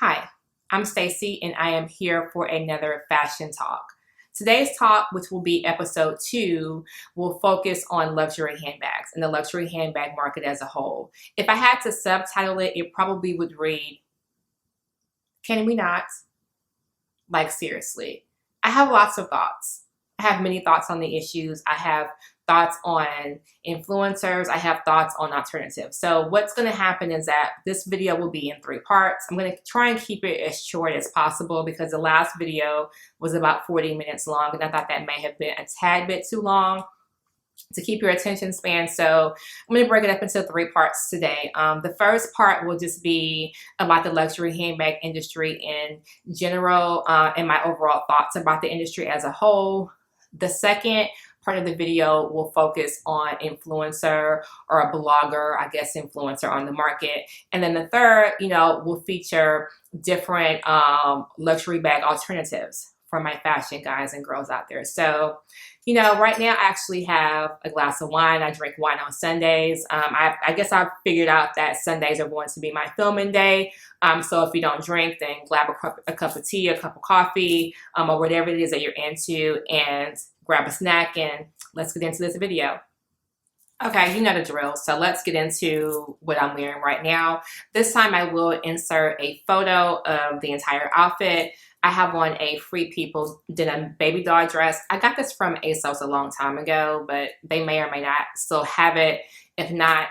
Hi, I'm Staci and I am here for another fashion talk. Today's talk, which will be episode 2, will focus on luxury handbags and the luxury handbag market as a whole. If I had to subtitle it, it probably would read, Can We Not? Like, seriously. I have lots of thoughts. I have many thoughts on the issues. I have thoughts on influencers. I have thoughts on alternatives. So what's going to happen is that this video will be in 3 parts. I'm going to try and keep it as short as possible because the last video was about 40 minutes long and I thought that may have been a tad bit too long to keep your attention span. So I'm going to break it up into 3 parts today. The first part will just be about the luxury handbag industry in general and my overall thoughts about the industry as a whole. The second part of the video will focus on influencer or a blogger, I guess influencer on the market. And then the third, will feature different luxury bag alternatives for my fashion guys and girls out there. So, right now I actually have a glass of wine. I drink wine on Sundays. I guess I've figured out that Sundays are going to be my filming day. So if you don't drink, then grab a cup of tea, a cup of coffee, or whatever it is that you're into, and grab a snack and let's get into this video. Okay, you know the drill. So let's get into what I'm wearing right now. This time I will insert a photo of the entire outfit. I have on a Free People denim baby doll dress. I got this from ASOS a long time ago, but they may or may not still have it. If not,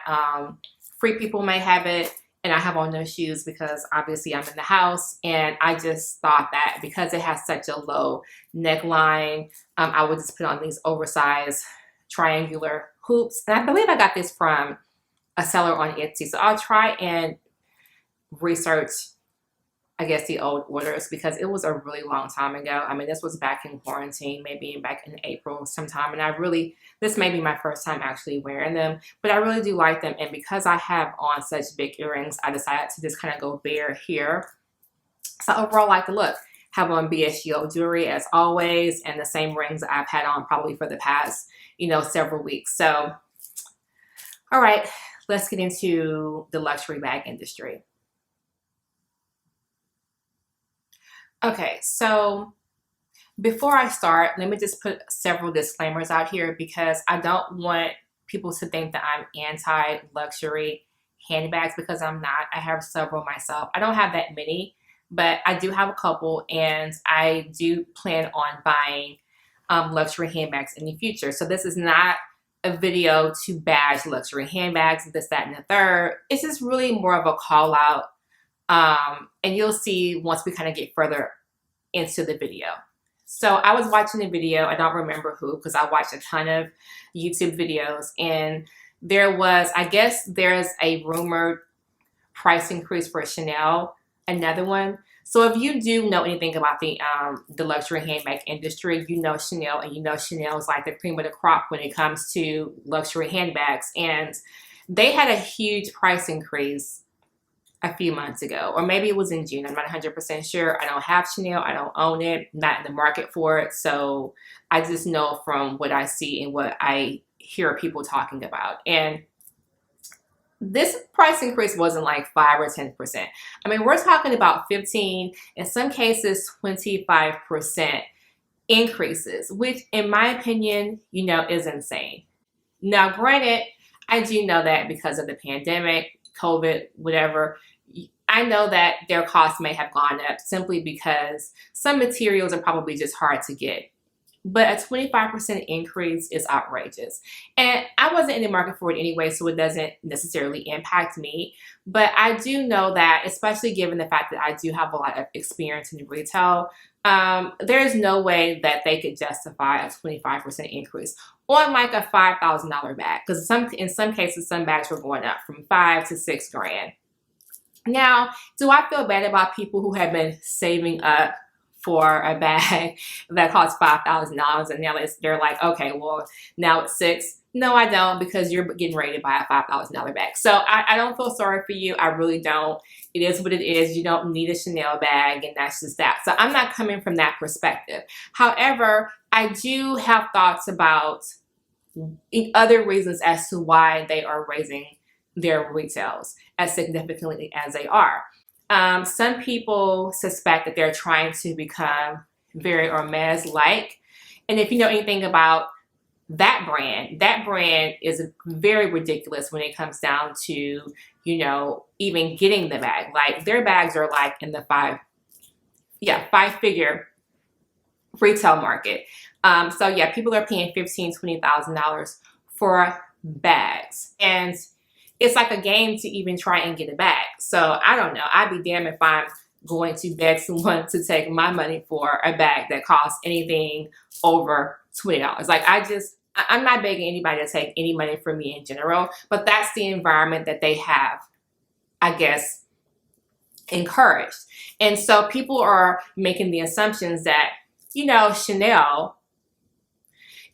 Free People may have it. And I have on no shoes because obviously I'm in the house. And I just thought that because it has such a low neckline, I would just put on these oversized triangular hoops. And I believe I got this from a seller on Etsy. So I'll try and research, I guess, the old orders because it was a really long time ago. I mean, this was back in quarantine, maybe back in April sometime. And this may be my first time actually wearing them, but I really do like them. And because I have on such big earrings, I decided to just kind of go bare here. So overall, I like the look. Have on BSGO jewelry as always, and the same rings that I've had on probably for the past, several weeks. So, all right, let's get into the luxury bag industry. Okay, so before I start, let me just put several disclaimers out here because I don't want people to think that I'm anti-luxury handbags because I'm not. I have several myself. I don't have that many, but I do have a couple, and I do plan on buying luxury handbags in the future. So this is not a video to bash luxury handbags, this, that, and the third. It's just really more of a call out. And you'll see once we kind of get further into the video. So I was watching a video, I don't remember who, because I watched a ton of YouTube videos, and I guess there's a rumored price increase for Chanel, another one. So if you do know anything about the luxury handbag industry, you know Chanel, and you know Chanel is like the cream of the crop when it comes to luxury handbags. And they had a huge price increase a few months ago, or maybe it was in June. I'm not 100% sure. I don't have Chanel. I don't own it. I'm not in the market for it. So I just know from what I see and what I hear people talking about. And this price increase wasn't like 5 or 10%. I mean, we're talking about 15, in some cases 25% increases, which in my opinion, is insane. Now, granted, I do know that because of the pandemic, COVID, whatever, I know that their costs may have gone up simply because some materials are probably just hard to get. But a 25% increase is outrageous. And I wasn't in the market for it anyway, so it doesn't necessarily impact me. But I do know that, especially given the fact that I do have a lot of experience in retail, there is no way that they could justify a 25% increase on like a $5,000 bag. Because in some cases, some bags were going up from $5,000 to $6,000. Now, do I feel bad about people who have been saving up for a bag that costs $5,000 and now they're like, okay, well, now it's $6,000? No, I don't, because you're getting ready to buy a $5,000 bag. So I don't feel sorry for you. I really don't. It is what it is. You don't need a Chanel bag, and that's just that. So I'm not coming from that perspective. However, I do have thoughts about other reasons as to why they are raising their retails as significantly as they are. Some people suspect that they're trying to become very Hermes-like. And if you know anything about that brand is very ridiculous when it comes down to, you know, even getting the bag. Like their bags are like in the five-figure retail market. So yeah, people are paying $15,000, $20,000 for bags. And it's like a game to even try and get a bag. So I don't know. I'd be damned if I'm going to beg someone to take my money for a bag that costs anything over $20. Like I'm not begging anybody to take any money from me in general, but that's the environment that they have, I guess, encouraged. And so people are making the assumptions that, you know, Chanel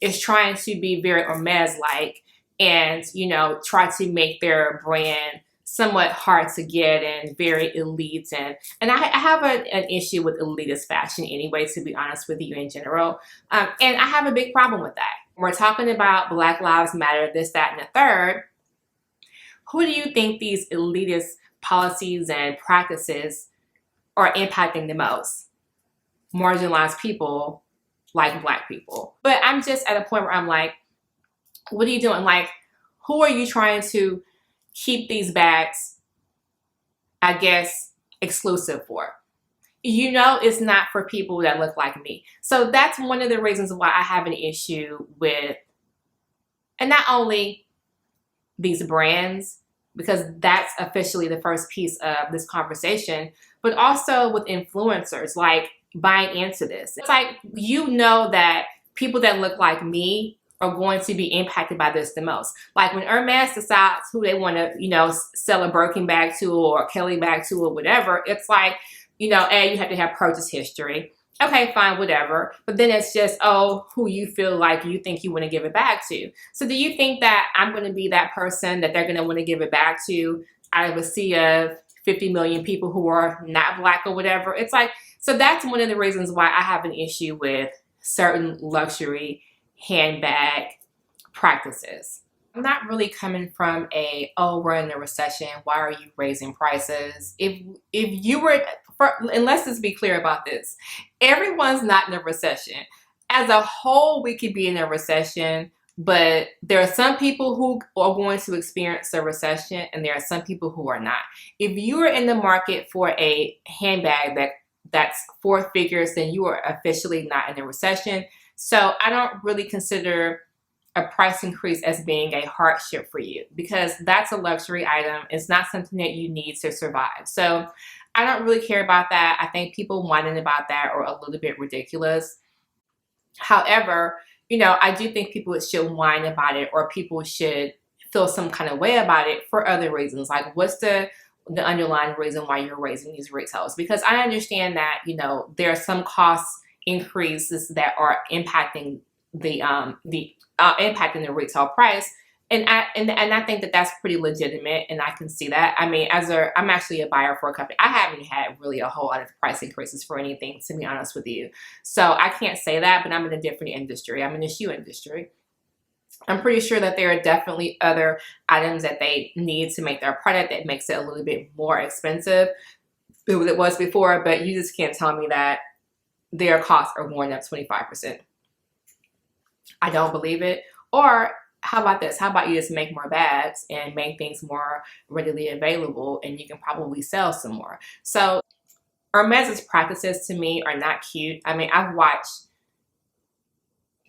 is trying to be very Hermes-like and, you know, try to make their brand somewhat hard to get and very elite. And I have an issue with elitist fashion anyway, to be honest with you, in general. And I have a big problem with that. We're talking about Black Lives Matter, this, that, and the third. Who do you think these elitist policies and practices are impacting the most? Marginalized people like Black people. But I'm just at a point where I'm like, what are you doing? Like, who are you trying to keep these bags, I guess, exclusive for? You know, it's not for people that look like me. So that's one of the reasons why I have an issue with, and not only these brands, because that's officially the first piece of this conversation, but also with influencers, like buying into this. It's like, you know that people that look like me are going to be impacted by this the most. Like when Hermes decides who they want to, you know, sell a Birkin bag to or a Kelly bag to or whatever, it's like, you know, you have to have purchase history. Okay, fine, whatever. But then it's just, oh, who you feel like you think you want to give it back to. So do you think that I'm going to be that person that they're going to want to give it back to out of a sea of 50 million people who are not Black or whatever? It's like, so that's one of the reasons why I have an issue with certain luxury handbag practices. I'm not really coming from oh, we're in a recession, why are you raising prices? If you were, and let's just be clear about this, everyone's not in a recession. As a whole, we could be in a recession, but there are some people who are going to experience a recession and there are some people who are not. If you are in the market for a handbag that's four figures, then you are officially not in a recession. So I don't really consider a price increase as being a hardship for you, because that's a luxury item. It's not something that you need to survive. So I don't really care about that. I think people whining about that are a little bit ridiculous. However, you know, I do think people should whine about it, or people should feel some kind of way about it for other reasons. Like, what's the underlying reason why you're raising these retails? Because I understand that, you know, there are some cost increases that are impacting the retail price, and I think that that's pretty legitimate, and I can see that. I mean, I'm actually a buyer for a company. I haven't had really a whole lot of price increases for anything, to be honest with you. So I can't say that, but I'm in a different industry. I'm in the shoe industry. I'm pretty sure that there are definitely other items that they need to make their product that makes it a little bit more expensive than it was before, but you just can't tell me that their costs are going up 25%. I don't believe it. Or how about this? How about you just make more bags and make things more readily available, and you can probably sell some more. So Hermes's practices to me are not cute. I mean, I've watched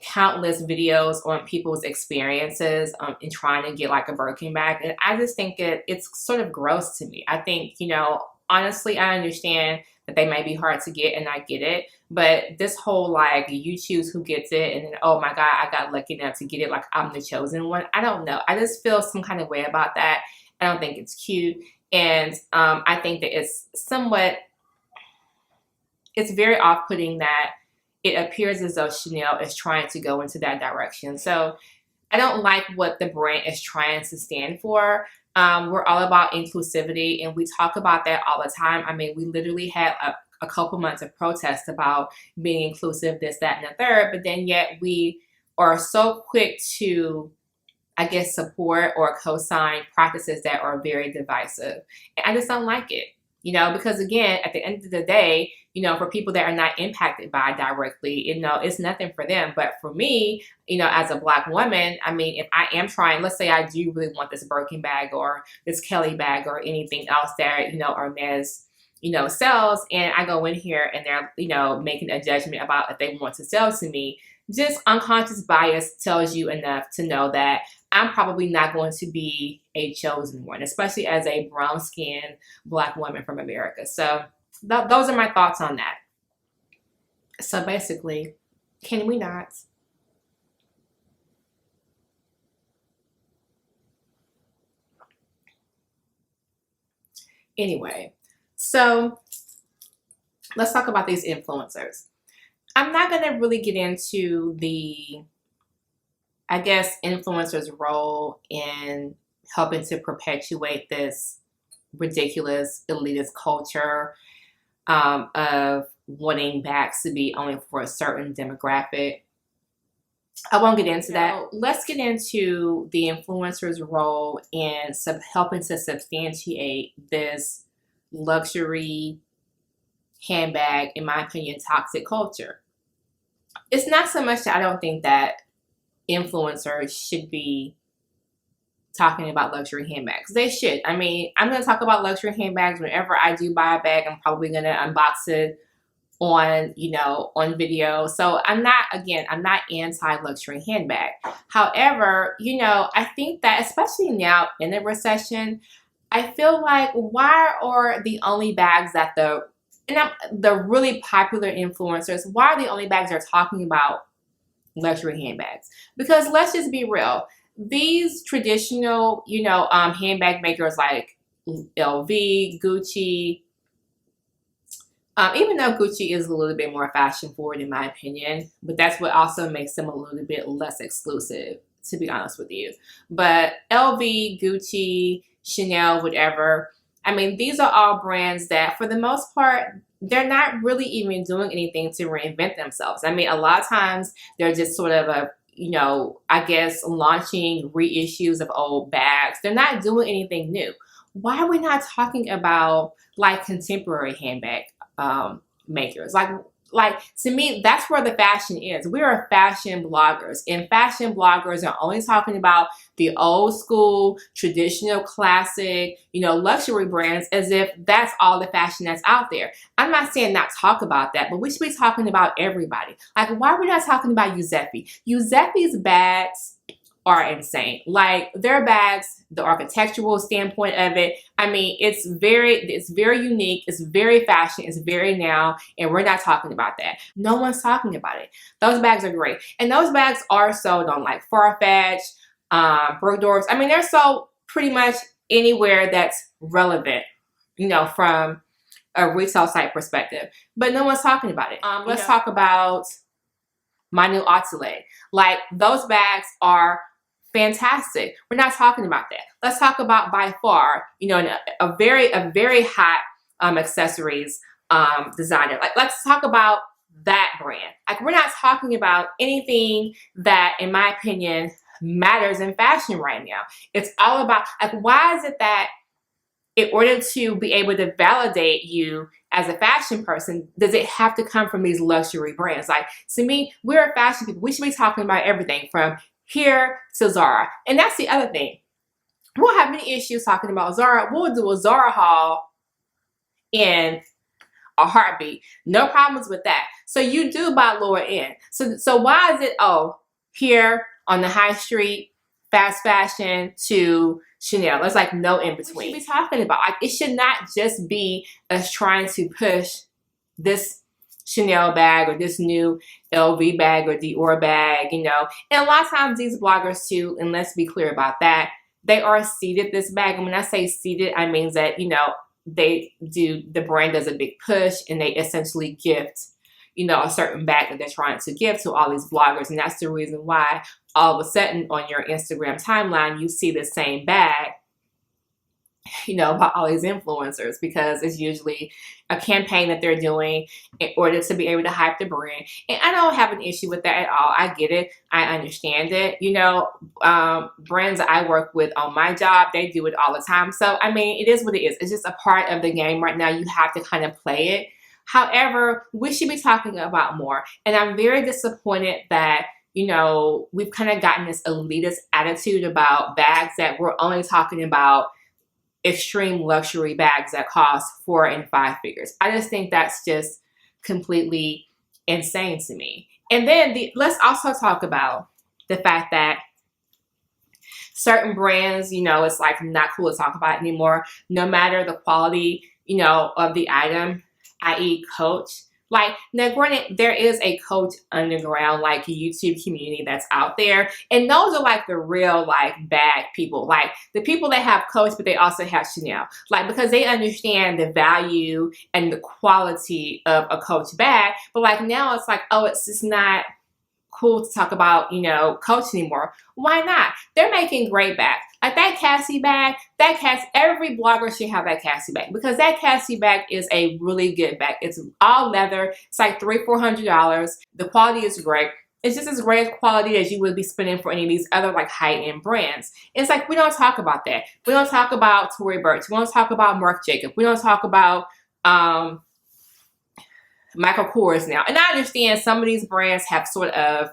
countless videos on people's experiences in trying to get like a Birkin bag, and I just think it's sort of gross to me. I think, you know, honestly, I understand that they may be hard to get, and I get it, but this whole like you choose who gets it and then, oh my God, I got lucky enough to get it, like I'm the chosen one. I don't know. I just feel some kind of way about that. I don't think it's cute, and I think that it's very off-putting that it appears as though Chanel is trying to go into that direction. So I don't like what the brand is trying to stand for. We're all about inclusivity, and we talk about that all the time. I mean, we literally had a couple months of protests about being inclusive, this, that, and the third, but then yet we are so quick to, I guess, support or co-sign practices that are very divisive. And I just don't like it. You know, because again, at the end of the day, you know, for people that are not impacted by it directly, you know, it's nothing for them. But for me, you know, as a Black woman, I mean, if I am trying, let's say I do really want this Birkin bag or this Kelly bag or anything else that, you know, Hermes, you know, sells, and I go in here and they're, you know, making a judgment about if they want to sell to me, just unconscious bias tells you enough to know that I'm probably not going to be a chosen one, especially as a brown-skinned Black woman from America. So those are my thoughts on that. So basically, can we not? Anyway, so let's talk about these influencers. I'm not going to really get into the, I guess, influencers' role in helping to perpetuate this ridiculous elitist culture of wanting bags to be only for a certain demographic. I won't get into that. Let's get into the influencer's role in helping to substantiate this luxury handbag, in my opinion, toxic culture. It's not so much that I don't think that influencers should be talking about luxury handbags. They should. I mean, I'm going to talk about luxury handbags whenever I do buy a bag. I'm probably going to unbox it on, you know, on video. So I'm not anti-luxury handbag. However, you know, I think that especially now in the recession, I feel like why are the only bags that the really popular influencers, why are the only bags they're talking about luxury handbags? Because let's just be real. These traditional, you know, handbag makers like LV, Gucci, even though Gucci is a little bit more fashion forward in my opinion, but that's what also makes them a little bit less exclusive, to be honest with you. But LV, Gucci, Chanel, whatever, I mean, these are all brands that for the most part, they're not really even doing anything to reinvent themselves. I mean, a lot of times they're just sort of you know, I guess launching reissues of old bags. They're not doing anything new. Why are we not talking about like contemporary handbag makers? Like to me, that's where the fashion is. We are fashion bloggers, and fashion bloggers are only talking about the old school, traditional, classic, you know, luxury brands as if that's all the fashion that's out there. I'm not saying not talk about that, but we should be talking about everybody. Like, why are we not talking about Yuzefi? Yuzefi's bags are insane. Like their bags, the architectural standpoint of it, I mean, it's very unique, it's very fashion, it's very now, and we're not talking about that. No one's talking about it. Those bags are great. And those bags are sold on like Farfetch, Bergdorf's. I mean, they're sold pretty much anywhere that's relevant, you know, from a retail site perspective. But no one's talking about it. Let's talk about my new Atelier. Like those bags are fantastic. We're not talking about that. Let's talk about by far, you know, a very hot accessories designer. Like let's talk about that brand. Like we're not talking about anything that, in my opinion, matters in fashion right now. It's all about like, why is it that in order to be able to validate you as a fashion person, does it have to come from these luxury brands? Like, to me, we're fashion people. We should be talking about everything from here to Zara. And that's the other thing. We'll have many issues talking about Zara. We'll do a Zara haul in a heartbeat. No problems with that. So you do buy lower end. So why is it, oh, here on the high street, fast fashion to Chanel? There's like no in between. We should be talking about, like, it should not just be us trying to push this Chanel bag or this new LV bag or Dior bag, you know. And a lot of times these bloggers too, and let's be clear about that, they are seeded this bag. And when I say seeded, I mean that, you know, the brand does a big push and they essentially gift, you know, a certain bag that they're trying to give to all these bloggers. And that's the reason why all of a sudden on your Instagram timeline, you see the same bag, about all these influencers, because it's usually a campaign that they're doing in order to be able to hype the brand. And I don't have an issue with that at all. I get it. I understand it. Brands that I work with on my job, they do it all the time. So, I mean, it is what it is. It's just a part of the game right now. You have to kind of play it. However, we should be talking about more. And I'm very disappointed that we've kind of gotten this elitist attitude about bags, that we're only talking about extreme luxury bags that cost 4 and 5 figures. I just think that's just completely insane to me. And then let's also talk about the fact that certain brands, it's like not cool to talk about anymore, no matter the quality, of the item, i.e. Coach. Like, now granted, there is a Coach underground, like, YouTube community that's out there. And those are like the real, like, bag people. Like, the people that have Coach, but they also have Chanel. Like, because they understand the value and the quality of a Coach bag. But, like, now it's like, oh, it's just not cool to talk about, Coach anymore. Why not? They're making great bags. Like that Cassie bag, every blogger should have that Cassie bag, because that Cassie bag is a really good bag. It's all leather. It's like $300-400. The quality is great. It's just as great quality as you would be spending for any of these other like high-end brands. It's like, we don't talk about that. We don't talk about Tory Burch. We don't talk about Marc Jacobs. We don't talk about Michael Kors now. And I understand some of these brands have sort of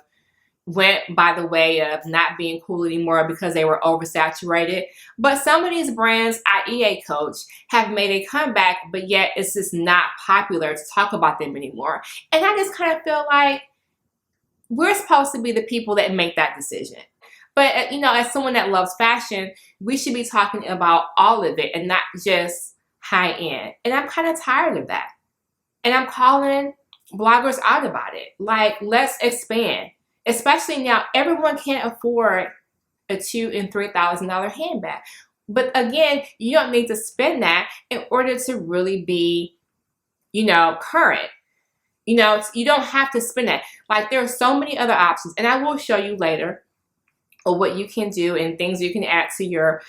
went by the way of not being cool anymore because they were oversaturated. But some of these brands, i.e. a Coach, have made a comeback, but yet it's just not popular to talk about them anymore. And I just kind of feel like we're supposed to be the people that make that decision. But, as someone that loves fashion, we should be talking about all of it and not just high end. And I'm kind of tired of that. And I'm calling bloggers out about it. Like, let's expand. Especially now, everyone can't afford a $2,000 and $3,000 handbag. But again, you don't need to spend that in order to really be, current. You don't have to spend that. Like, there are so many other options. And I will show you later what you can do and things you can add to your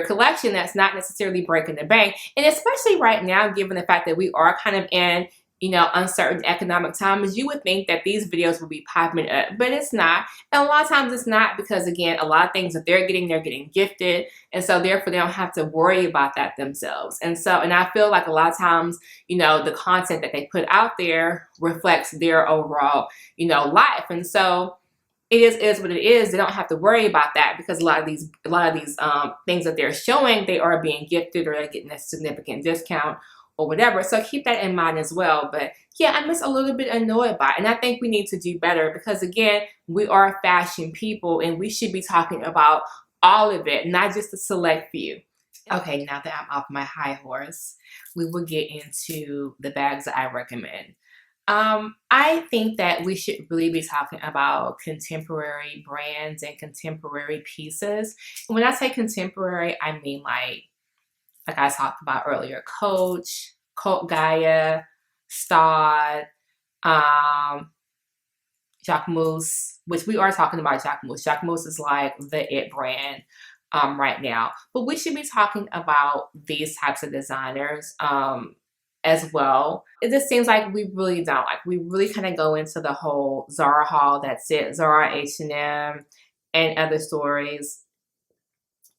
collection that's not necessarily breaking the bank. And especially right now, given the fact that we are kind of in uncertain economic times, you would think that these videos would be popping up, but it's not. And a lot of times it's not, because again, a lot of things that they're getting gifted. And so therefore they don't have to worry about that themselves. And I feel like a lot of times, the content that they put out there reflects their overall, life. And so it is what it is. They don't have to worry about that, because a lot of these things that they're showing, they are being gifted or they're getting a significant discount or whatever. So keep that in mind as well. But yeah, I'm just a little bit annoyed by it. And I think we need to do better, because again, we are fashion people and we should be talking about all of it, not just a select few. Okay, now that I'm off my high horse, we will get into the bags that I recommend. I think that we should really be talking about contemporary brands and contemporary pieces. When I say contemporary, I mean like I talked about earlier, Coach, Cult Gaia, Staud, Jacquemus, which we are talking about Jacquemus. Jacquemus is like the it brand right now. But we should be talking about these types of designers as well. It just seems like we really don't. Like, we really kind of go into the whole Zara haul, that's it, Zara, H&M, and other stories.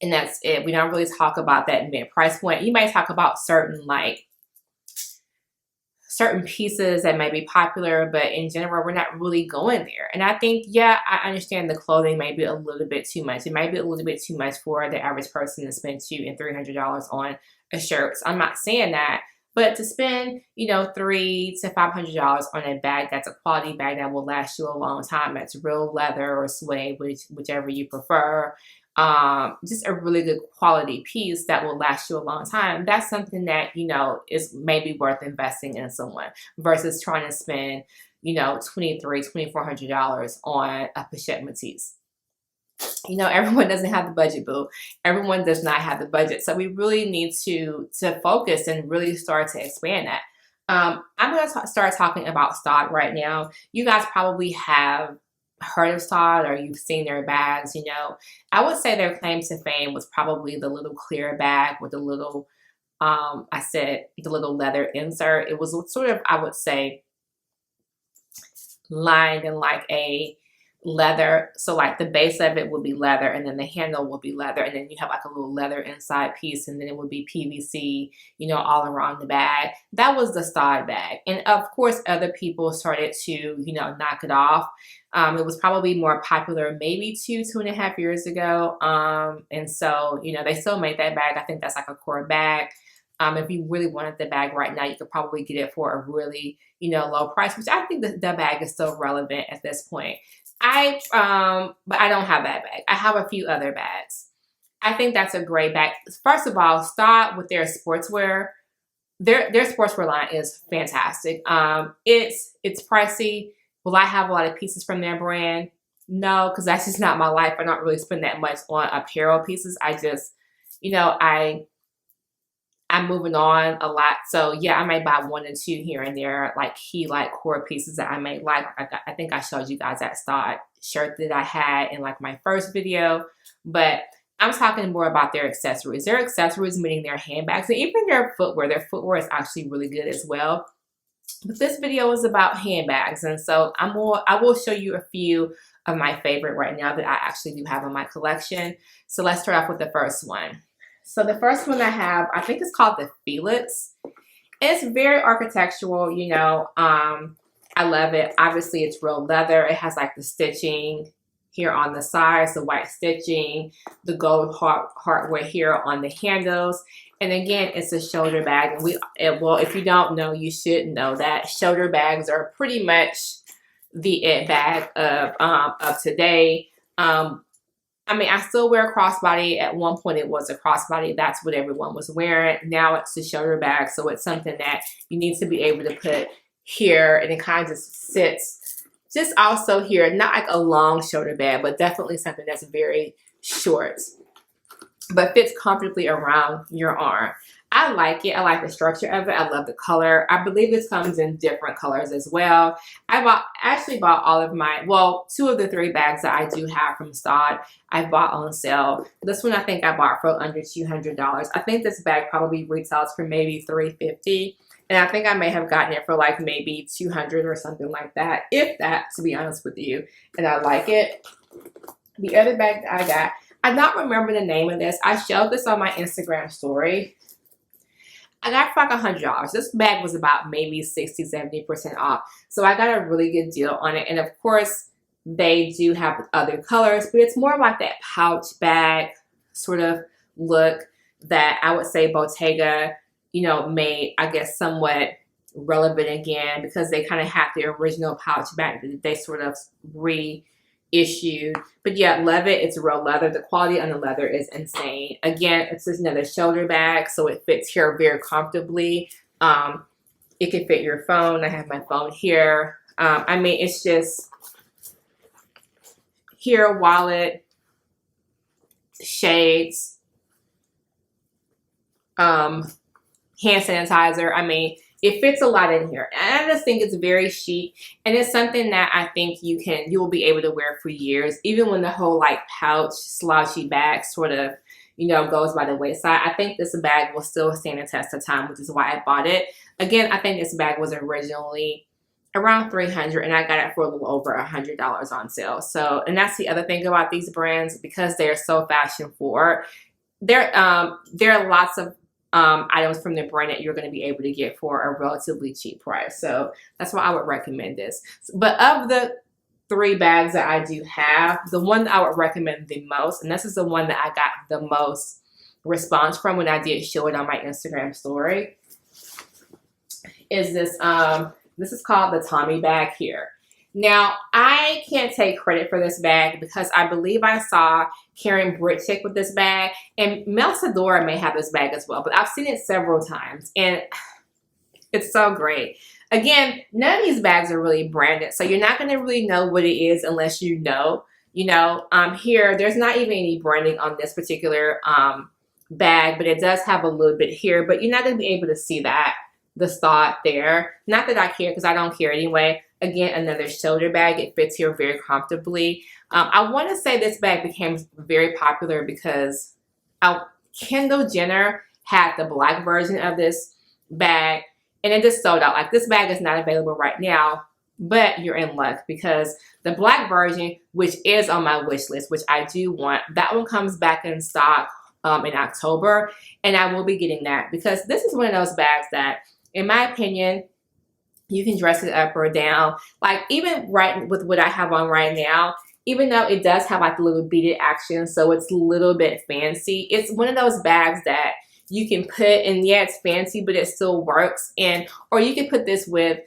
And that's it. We don't really talk about that mid price point. You might talk about certain pieces that may be popular, but in general, we're not really going there. And I think, yeah, I understand the clothing may be a little bit too much. It might be a little bit too much for the average person to spend $200 and $300 on a shirt. So I'm not saying that, but to spend, $300 to $500 on a bag that's a quality bag that will last you a long time, that's real leather or suede, whichever you prefer. Just a really good quality piece that will last you a long time. That's something that, is maybe worth investing in someone versus trying to spend, $2,300, $2,400 on a Pochette Matisse. Everyone doesn't have the budget, boo. Everyone does not have the budget. So we really need to focus and really start to expand that. I'm going to start talking about Staud right now. You guys probably have heard of Staud or you've seen their bags, you know, I would say their claim to fame was probably the little clear bag with the little, I said the little leather insert. It was sort of, I would say, lined in like a leather, so like the base of it would be leather, and then the handle will be leather, and then you have like a little leather inside piece, and then it would be PVC, you know, all around the bag. That was the Staud bag. And of course other people started to, you know, knock it off. It was probably more popular maybe 2.5 years ago, and so, you know, they still make that bag. I think that's like a core bag. If you really wanted the bag right now, you could probably get it for a really, you know, low price, which I think the bag is still relevant at this point. But I don't have that bag. I have a few other bags. I think that's a great bag. First of all, Staud with their sportswear, their sportswear line is fantastic. It's pricey. Will I have a lot of pieces from their brand? No, because that's just not my life. I don't really spend that much on apparel pieces. I just, you know, I'm moving on a lot. So yeah, I might buy 1 or 2 here and there, like key, like core pieces that I may like. I think I showed you guys that Staud shirt that I had in like my first video, but I'm talking more about their accessories. Their accessories, meaning their handbags, and even their footwear. Their footwear is actually really good as well. But this video is about handbags, and so I will show you a few of my favorite right now that I actually do have in my collection. So let's start off with the first one. So the first one I have, I think it's called the Felix. It's very architectural, you know. I love it. Obviously, it's real leather. It has like the stitching here on the sides, the white stitching, the gold hardware here on the handles. And again, it's a shoulder bag. And well, if you don't know, you should know that shoulder bags are pretty much the it bag of today. I mean, I still wear a crossbody. At one point, it was a crossbody. That's what everyone was wearing. Now it's a shoulder bag, so it's something that you need to be able to put here, and it kind of just sits just also here. Not like a long shoulder bag, but definitely something that's very short, but fits comfortably around your arm. I like it. I like the structure of it. I love the color. I believe this comes in different colors as well. I actually bought all of my, well, 2 of the 3 bags that I do have from Staud, I bought on sale. This one I think I bought for under $200. I think this bag probably retails for maybe $350. And I think I may have gotten it for like maybe $200 or something like that, if that, to be honest with you. And I like it. The other bag that I got, I don't remember the name of this. I showed this on my Instagram story. I got it for like $100. This bag was about maybe 60–70% off. So I got a really good deal on it. And of course, they do have other colors, but it's more like that pouch bag sort of look that I would say Bottega, you know, made, I guess, somewhat relevant again, because they kind of had the original pouch bag that they sort of reissued. But yeah, love it. It's real leather. The quality on the leather is insane. Again, it's just another shoulder bag, so it fits here very comfortably. It can fit your phone. I have my phone here. I mean, it's just here, wallet, shades, hand sanitizer. I mean, it fits a lot in here. And I just think it's very chic, and it's something that I think you will be able to wear for years, even when the whole like pouch slouchy bag sort of, you know, goes by the wayside. I think this bag will still stand the test of time, which is why I bought it. Again, I think this bag was originally around $300, and I got it for a little over $100 on sale. So, and that's the other thing about these brands, because they're so fashion forward. There are lots of items from the brand that you're going to be able to get for a relatively cheap price. So that's why I would recommend this. But of the 3 bags that I do have, the one that I would recommend the most, and this is the one that I got the most response from when I did show it on my Instagram story, is this. This is called the Tommy bag here. Now, I can't take credit for this bag because I believe I saw Karen Britchick with this bag, and Mel Sedora may have this bag as well, but I've seen it several times, and it's so great. Again, none of these bags are really branded, so you're not going to really know what it is unless you know. You know, here, there's not even any branding on this particular bag, but it does have a little bit here, but you're not going to be able to see that, the Staud there. Not that I care, because I don't care anyway. Again, another shoulder bag. It fits here very comfortably. I want to say this bag became very popular because Kendall Jenner had the black version of this bag and it just sold out. Like, this bag is not available right now, but you're in luck because the black version, which is on my wish list, which I do want, that one comes back in stock in October, and I will be getting that because this is one of those bags that, in my opinion, you can dress it up or down. Like, even right with what I have on right now, even though it does have like a little beaded action, so it's a little bit fancy, it's one of those bags that you can put, and yeah, it's fancy, but it still works. And or you can put this with,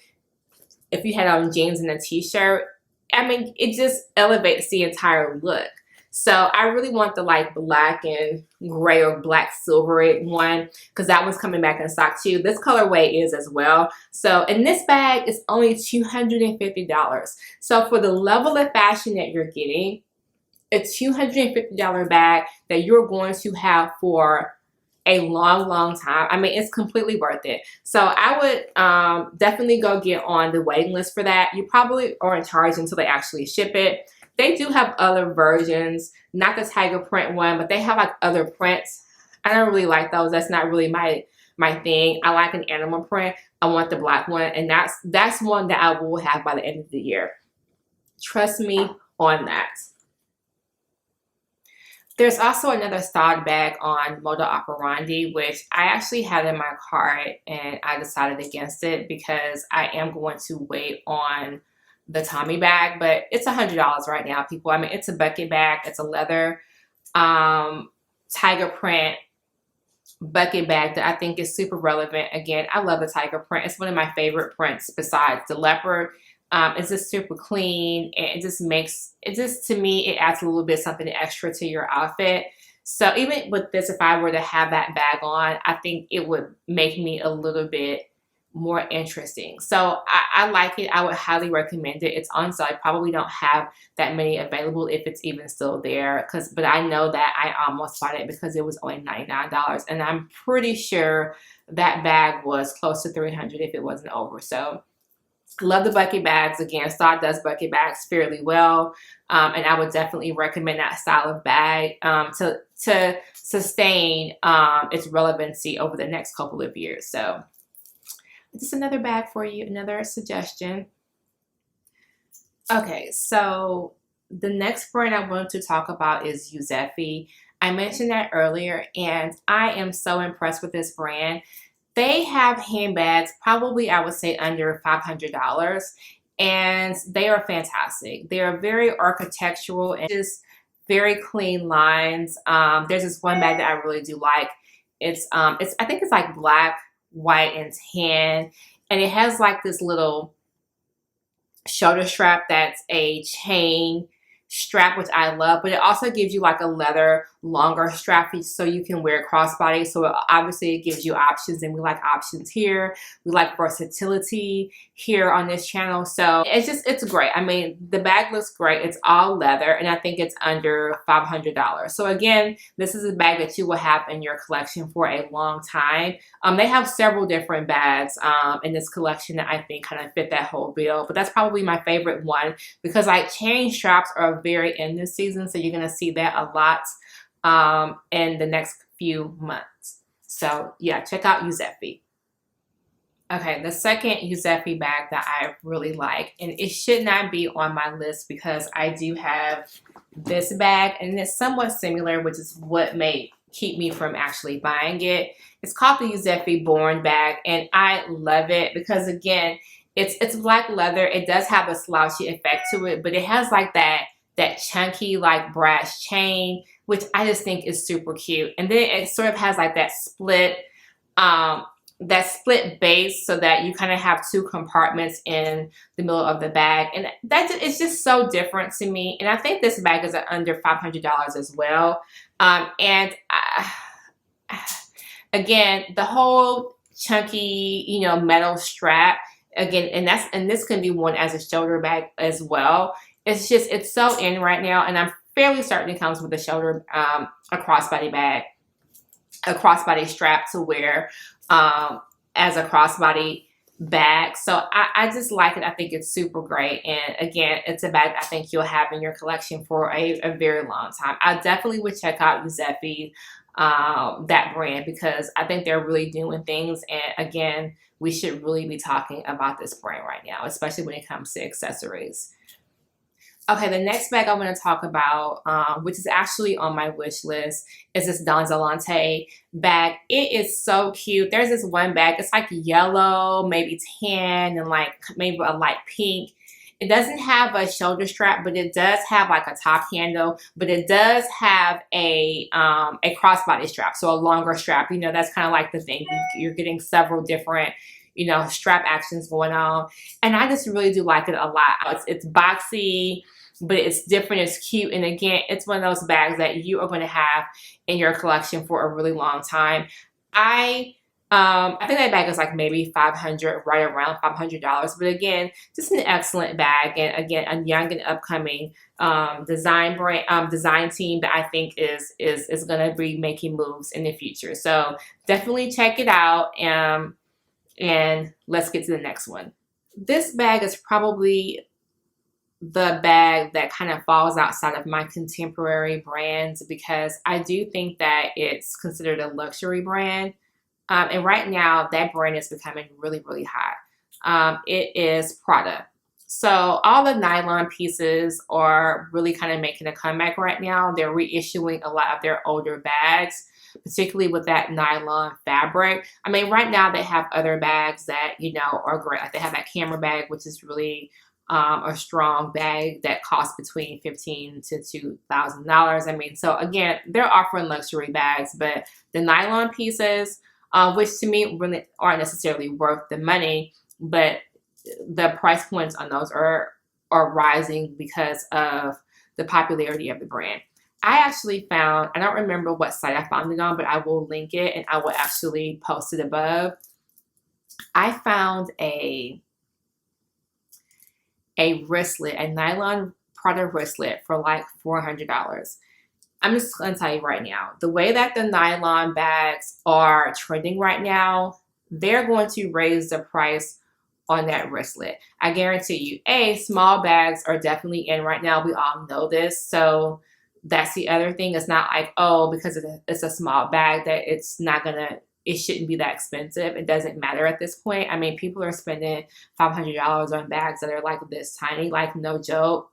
if you had on jeans and a t-shirt, I mean, it just elevates the entire look. So I really want the like black and gray or black silvery one because that one's coming back in stock too. This colorway is as well. So, and this bag is only $250. So for the level of fashion that you're getting, a $250 bag that you're going to have for a long time. I mean, it's completely worth it. So I would definitely go get on the waiting list for that. You probably aren't charged until they actually ship it. They do have other versions, not the tiger print one, but they have like other prints. I don't really like those. That's not really my thing. I like an animal print. I want the black one, and that's one that I will have by the end of the year. Trust me on that. There's also another Staud bag on Moda Operandi, which I actually had in my cart, and I decided against it because I am going to wait on the Tommy bag, but it's $100 right now, people. I mean, it's a bucket bag. It's a leather tiger print bucket bag that I think is super relevant. Again, I love the tiger print. It's one of my favorite prints besides the leopard. It's just super clean, and it just to me, it adds a little bit something extra to your outfit. So even with this, if I were to have that bag on, I think it would make me a little bit more interesting. So I like it. I would highly recommend it. It's on sale. I probably don't have that many available if it's even still there, but I know that I almost bought it because it was only $99, and I'm pretty sure that bag was close to $300 if it wasn't over. So love the bucket bags. Again, Staud does bucket bags fairly well, and I would definitely recommend that style of bag to sustain its relevancy over the next couple of years. So just another bag for you, another suggestion. Okay, so the next brand I want to talk about is Yuzefi. I mentioned that earlier, and I am so impressed with this brand. They have handbags, probably I would say under $500, and they are fantastic. They are very architectural and just very clean lines. There's this one bag that I really do like. I think it's like black, white, and tan, and it has like this little shoulder strap that's a chain strap, which I love, but it also gives you like a leather longer strap so you can wear crossbody. So obviously it gives you options, and we like options here. We like versatility here on this channel. So it's great. I mean, the bag looks great. It's all leather, and I think it's under $500. So again, this is a bag that you will have in your collection for a long time. They have several different bags in this collection that I think kind of fit that whole bill, but that's probably my favorite one because like chain straps are very in this season, so you're going to see that a lot in the next few months. So yeah, check out Yuzefi. Okay, the second Yuzefi bag that I really like, and it should not be on my list because I do have this bag, and it's somewhat similar, which is what may keep me from actually buying it. It's called the Yuzefi Born bag, and I love it because again, it's black leather. It does have a slouchy effect to it, but it has like that chunky like brass chain, which I just think is super cute. And then it sort of has like that split base so that you kind of have two compartments in the middle of the bag, and it's just so different to me. And I think this bag is under $500 as well. Again, the whole chunky, metal strap again, and this can be worn as a shoulder bag as well. It's so in right now, and I'm fairly certain it comes with a shoulder, a crossbody bag, a crossbody strap to wear as a crossbody bag. So I just like it. I think it's super great. And again, it's a bag I think you'll have in your collection for a very long time. I definitely would check out Yuzefi, that brand, because I think they're really doing things. And again, we should really be talking about this brand right now, especially when it comes to accessories. Okay, the next bag I want to talk about, which is actually on my wish list, is this Danse Lente bag. It is so cute. There's this one bag. It's like yellow, maybe tan, and like maybe a light pink. It doesn't have a shoulder strap, but it does have like a top handle. But it does have a crossbody strap, so a longer strap. You know, that's kind of like the thing. You're getting several different, you know, strap actions going on. And I just really do like it a lot. It's boxy, but it's different, it's cute. And again, it's one of those bags that you are going to have in your collection for a really long time. I think that bag is like maybe $500, right around $500. But again, just an excellent bag. And again, a young and upcoming design team that I think is going to be making moves in the future. So definitely check it out. And let's get to the next one. This bag is probably the bag that kind of falls outside of my contemporary brands, because I do think that it's considered a luxury brand. And right now, that brand is becoming really, really hot. It is Prada. So all the nylon pieces are really kind of making a comeback right now. They're reissuing a lot of their older bags, particularly with that nylon fabric. I mean, right now they have other bags that, you know, are great. Like they have that camera bag, which is really a strong bag that costs between $1,500 to $2,000. I mean, so again, they're offering luxury bags, but the nylon pieces, which to me really aren't necessarily worth the money, but the price points on those are rising because of the popularity of the brand. I actually found, I don't remember what site I found it on, but I will link it and I will actually post it above. I found a wristlet, a nylon Prada wristlet for like $400. I'm just going to tell you right now, the way that the nylon bags are trending right now, they're going to raise the price on that wristlet. I guarantee you, small bags are definitely in right now. We all know this. So that's the other thing. It's not like, oh, because it's a small bag that it shouldn't be that expensive. It doesn't matter at this point. I mean, people are spending $500 on bags that are like this tiny, like no joke.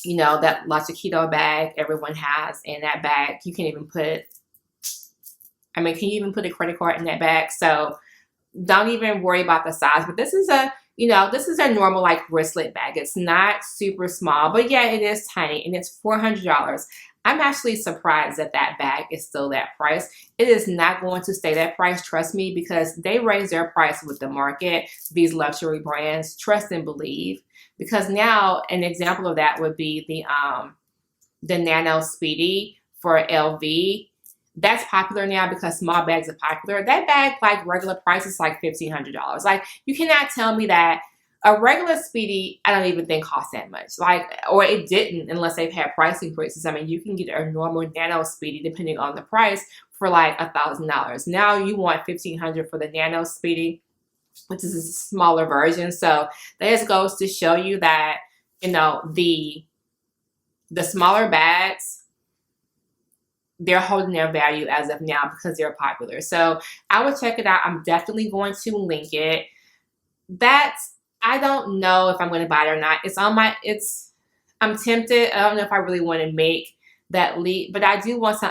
You know, that La Chiquito bag everyone has, in that bag, you can even put, can you even put a credit card in that bag? So don't even worry about the size. But this is a normal like wristlet bag. It's not super small, but yeah, it is tiny, and it's $400. I'm actually surprised that that bag is still that price. It is not going to stay that price, trust me, because they raise their price with the market, these luxury brands, trust and believe. Because now an example of that would be the Nano Speedy for LV. That's popular now because small bags are popular. That bag, like regular price, is like $1,500. Like, you cannot tell me that a regular Speedy, I don't even think costs that much. Like, or it didn't unless they've had price increases. I mean, you can get a normal Nano Speedy depending on the price for like $1,000. Now you want $1,500 for the Nano Speedy, which is a smaller version. So that just goes to show you that, you know, the smaller bags, they're holding their value as of now because they're popular. So I would check it out. I'm definitely going to link it. I don't know if I'm going to buy it or not. I'm tempted. I don't know if I really want to make that leap, but I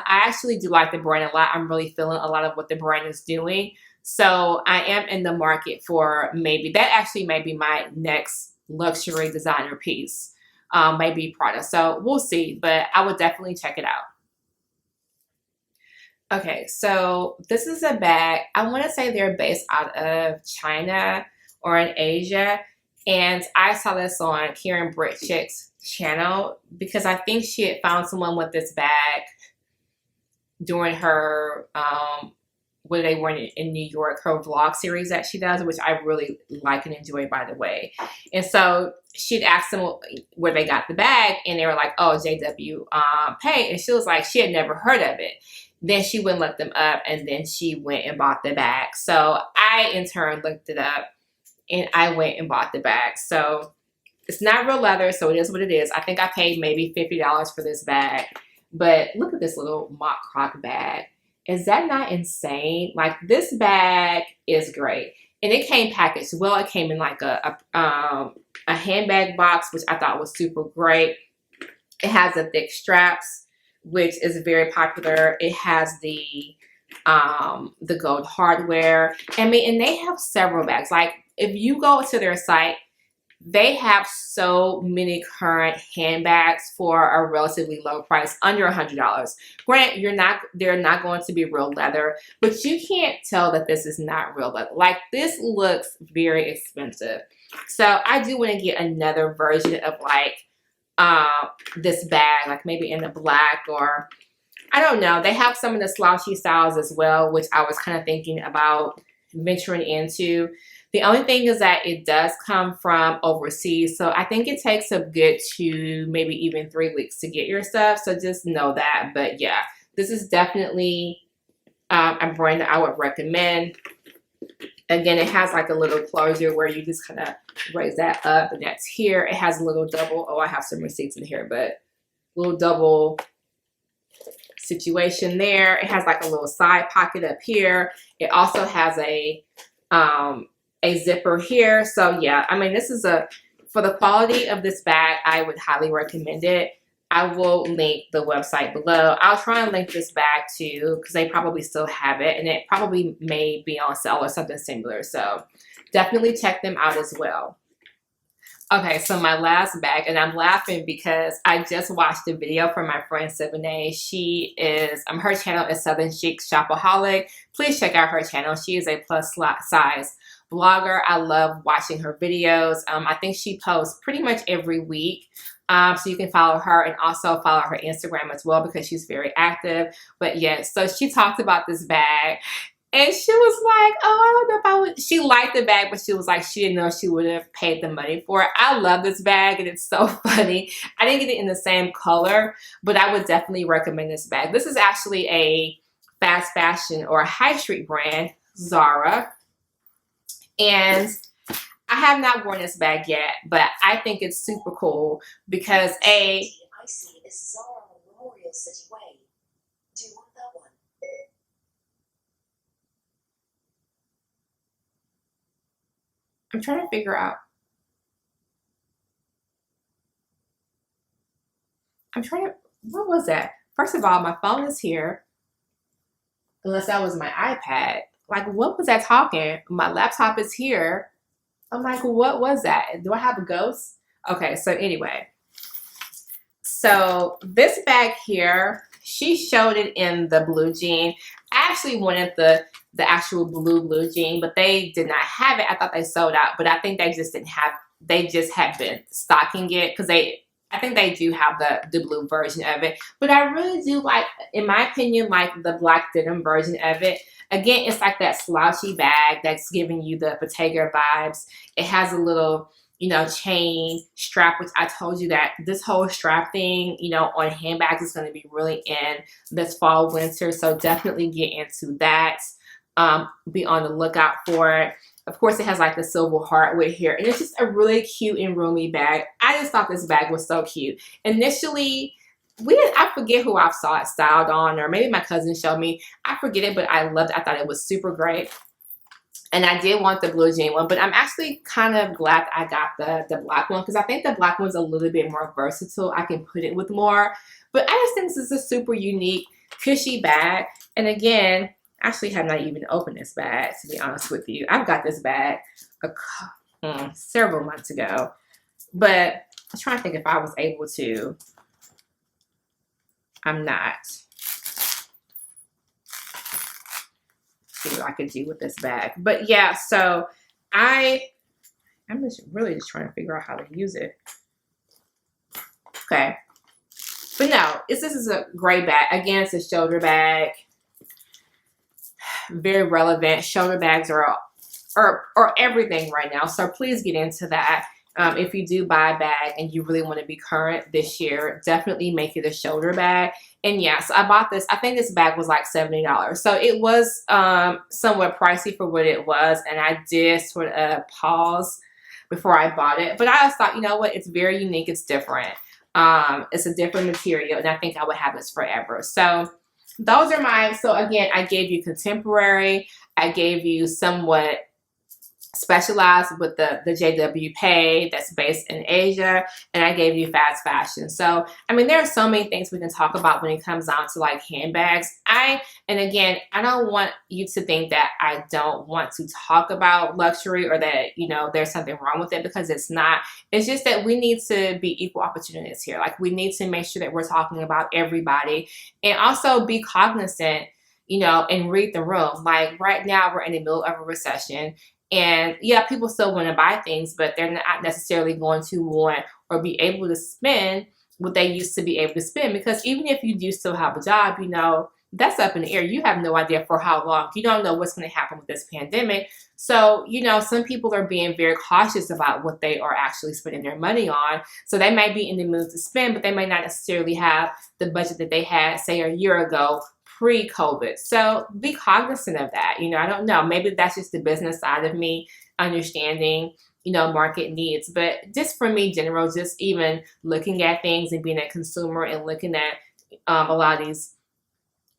actually do like the brand a lot. I'm really feeling a lot of what the brand is doing. So I am in the market for maybe my next luxury designer piece, maybe Prada. So we'll see, but I would definitely check it out. Okay, so this is a bag. I want to say they're based out of China or in Asia. And I saw this on Karen Britchick's channel because I think she had found someone with this bag during her, when they were in New York, her vlog series that she does, which I really like and enjoy, by the way. And so she'd asked them where they got the bag, and they were like, oh, JW Pei. And she was like, she had never heard of it. Then she wouldn't look them up, and then she went and bought the bag. So I, in turn, looked it up, and I went and bought the bag. So it's not real leather, so it is what it is. I think I paid maybe $50 for this bag. But look at this little mock croc bag. Is that not insane? Like, this bag is great. And it came packaged well. It came in like a handbag box, which I thought was super great. It has the thick straps, which is very popular. It has the gold hardware. I mean, and they have several bags. Like, if you go to their site, they have so many current handbags for a relatively low price, under $100. Granted, they're not going to be real leather, but you can't tell that this is not real leather. Like, this looks very expensive. So I do want to get another version of like this bag, like maybe in the black, or I don't know. They have some of the slouchy styles as well, which I was kind of thinking about venturing into. The only thing is that it does come from overseas, so I think it takes a good 2, maybe even 3 weeks to get your stuff, so just know that. But yeah, this is definitely a brand that I would recommend. Again, it has like a little closure where you just kind of raise that up, and that's here. It has a little double, oh, I have some receipts in here, but little double situation there. It has like a little side pocket up here. It also has a zipper here. So yeah, I mean, this is for the quality of this bag, I would highly recommend it. I will link the website below. I'll try and link this bag too, because they probably still have it, and it probably may be on sale or something similar. So definitely check them out as well. Okay, so my last bag, and I'm laughing because I just watched a video from my friend 7A. She is, her channel is Southern Chic Shopaholic. Please check out her channel. She is a plus size blogger. I love watching her videos. I think she posts pretty much every week. So you can follow her and also follow her Instagram as well, because she's very active. But yeah, so she talked about this bag. And she was like, oh, I don't know if I would. She liked the bag, but she was like, she didn't know she would have paid the money for it. I love this bag, and it's so funny. I didn't get it in the same color, but I would definitely recommend this bag. This is actually a fast fashion or a high street brand, Zara. And I have not worn this bag yet, but I think it's super cool because I see is Zara Memorial City Way. Do you want that one? I'm trying to figure out. What was that? First of all, my phone is here. Unless that was my iPad. Like, what was that talking? My laptop is here. I'm like, what was that? Do I have a ghost? Okay, so anyway. So this bag here, she showed it in the blue jean. I actually wanted the actual blue jean, but they did not have it. I thought they sold out, but I think they just didn't have, they just had been stocking it, because I think they do have the blue version of it. But I really do like, in my opinion, like the black denim version of it. Again, it's like that slouchy bag that's giving you the Bottega vibes. It has a little, you know, chain strap, which I told you that this whole strap thing, you know, on handbags is going to be really in this fall, winter. So definitely get into that. Be on the lookout for it. Of course, it has like the silver hardware here, and it's just a really cute and roomy bag. I just thought this bag was so cute. Initially, I forget who I saw it styled on, or maybe my cousin showed me. I forget it, but I loved it. I thought it was super great. And I did want the blue jean one, but I'm actually kind of glad I got the black one, because I think the black one's a little bit more versatile. I can put it with more. But I just think this is a super unique, cushy bag. And again, I actually have not even opened this bag, to be honest with you. I've got this bag several months ago. But I'm trying to think if I was able to. I'm not. See what I could do with this bag. But yeah, so I'm just really just trying to figure out how to use it. Okay. But no, this is a great bag. Again, it's a shoulder bag. Very relevant. Shoulder bags are everything right now. So please get into that. If you do buy a bag and you really want to be current this year, definitely make it a shoulder bag. And yeah, so I bought this. I think this bag was like $70. So it was somewhat pricey for what it was. And I did sort of pause before I bought it. But I just thought, you know what? It's very unique. It's different. It's a different material. And I think I would have this forever. So those are my, so again, I gave you contemporary. I gave you somewhat specialized with the JW Pei that's based in Asia, and I gave you fast fashion. So I mean, there are so many things we can talk about when it comes down to like handbags. And again, I don't want you to think that I don't want to talk about luxury or that, you know, there's something wrong with it, because it's not. It's just that we need to be equal opportunists here. Like, we need to make sure that we're talking about everybody, and also be cognizant, you know, and read the room. Like right now we're in the middle of a recession. And yeah, people still want to buy things, but they're not necessarily going to want or be able to spend what they used to be able to spend. Because even if you do still have a job, you know, that's up in the air. You have no idea for how long. You don't know what's going to happen with this pandemic. So, you know, some people are being very cautious about what they are actually spending their money on. So they might be in the mood to spend, but they may not necessarily have the budget that they had, say, a year ago, pre-COVID. So be cognizant of that. You know, I don't know. Maybe that's just the business side of me understanding, you know, market needs. But just for me, general, just even looking at things and being a consumer and looking at a lot of these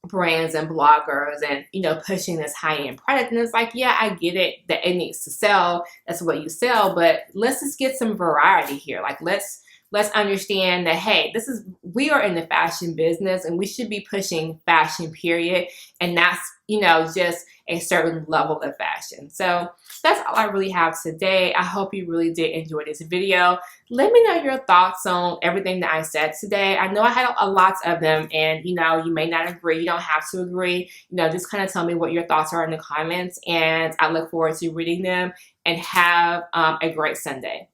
brands and bloggers and, you know, pushing this high-end product. And it's like, yeah, I get it that it needs to sell. That's what you sell. But let's just get some variety here. Like, let's understand that, hey, we are in the fashion business and we should be pushing fashion, period. And that's, you know, just a certain level of fashion. So that's all I really have today. I hope you really did enjoy this video. Let me know your thoughts on everything that I said today. I know I had a lot of them, and, you know, you may not agree. You don't have to agree. You know, just kind of tell me what your thoughts are in the comments, and I look forward to reading them, and have a great Sunday.